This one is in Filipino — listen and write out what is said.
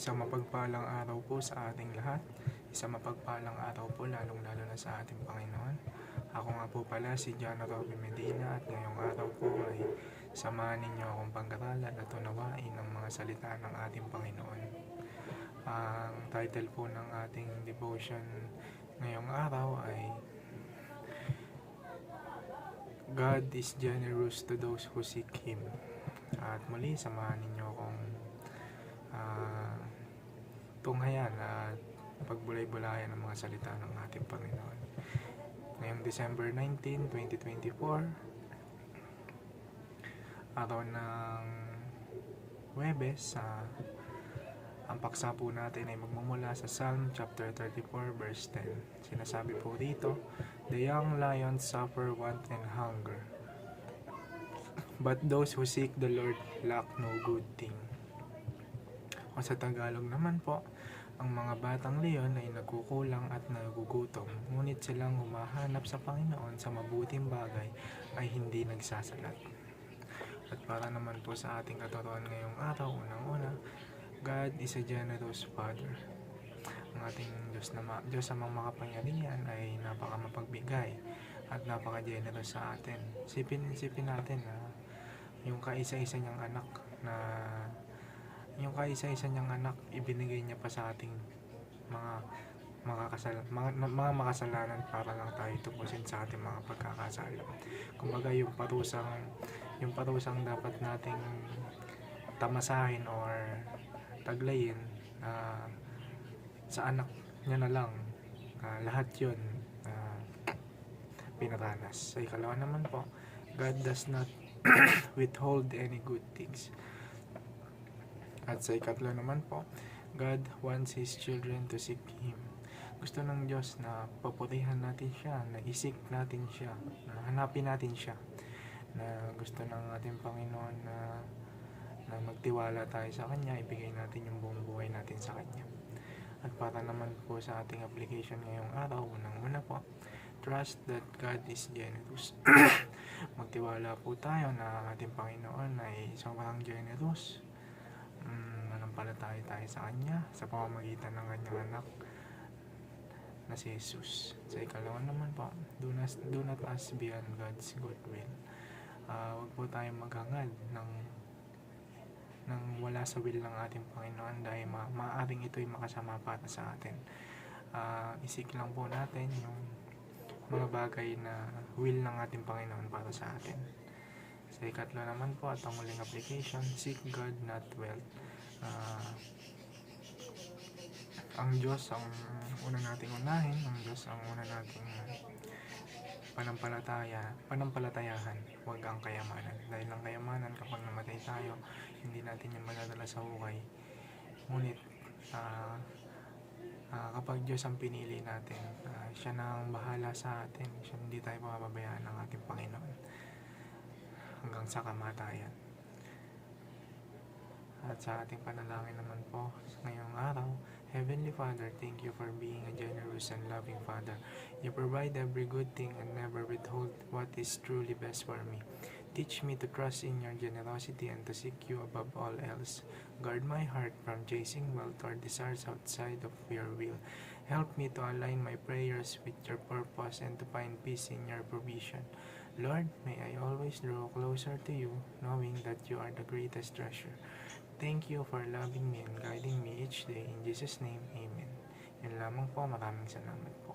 Isang mapagpalang araw po sa ating lahat. Isang mapagpalang araw po lalong-lalo na sa ating Panginoon. Ako nga po pala si John Robby Medina at ngayong araw po ay samahan ninyo akong pag-aralan at unawain ng mga salita ng ating Panginoon. Ang title po ng ating devotion ngayong araw ay God is generous to those who seek Him. At muli, samahan ninyo akong tunghayan at pagbulay-bulayan ng mga salita ng ating Panginoon. Ngayong December 19, 2024, araw ng Huwebes, ang paksa po natin ay magmumula sa Psalm chapter 34 verse 10. Sinasabi po dito, "The young lions suffer want and hunger, but those who seek the Lord lack no good thing." O sa Tagalog naman po, ang mga batang leon ay nagkukulang at nagugutom, ngunit silang humahanap sa Panginoon sa mabuting bagay ay hindi nagsasalat. At para naman po sa ating katuruan ngayong araw, unang-una, God is a generous Father. Ang ating Diyos amang makapangyarihan ay napakamapagbigay at napaka-generous sa atin. Sipin natin na yung kaisa-isa niyang anak ibinigay niya pa sa ating mga makasalanan para lang tayo tubusin sa ating mga pagkakasala. Kumbaga yung parusang dapat nating tamasahin or taglayin sa anak niya na lang, lahat yun pinaranas. Sa ikalawa naman po, God does not withhold any good things. At sa ikatlo naman po, God wants His children to seek Him. Gusto ng Diyos na papurihan natin siya, na isik natin siya, na hanapin natin siya. Na gusto ng ating Panginoon na magtiwala tayo sa Kanya, ibigay natin yung buong buhay natin sa Kanya. At para naman po sa ating application ngayong araw, unang-una po, trust that God is generous. Magtiwala po tayo na ating Panginoon ay sobrang generous. Manampalataya tayo sa Kanya sa pamamagitan ng Kanyang anak na si Jesus. Sa ikalawa naman po, do not ask beyond God's good will. Huwag po tayong maghangad ng wala sa will ng ating Panginoon dahil maaaring ito'y makasama para sa atin. Isik lang po natin yung mga bagay na will ng ating Panginoon para sa atin. Sa ikatlo naman po at ang muling application, seek God not wealth. Ang Diyos ang una nating unahin, ang Diyos ang una nating panampalatayahan, huwag ang kayamanan. Dahil ang kayamanan, kapag namatay tayo, hindi natin yung madadala sa hukay. Ngunit kapag Diyos ang pinili natin, siya na ang bahala sa atin, siya, hindi tayo pababayaan ng ating Panginoon hanggang sa kamatayan. At sa ating panalangin naman po ngayong araw, Heavenly Father, thank you for being a generous and loving Father. You provide every good thing and never withhold what is truly best for me. Teach me to trust in your generosity and to seek you above all else. Guard my heart from chasing wealth or desires outside of your will. Help me to align my prayers with your purpose and to find peace in your provision. Lord, may I always draw closer to you, knowing that you are the greatest treasure. Thank you for loving me and guiding me each day. In Jesus' name, Amen. Yan lamang po. Maraming salamat po.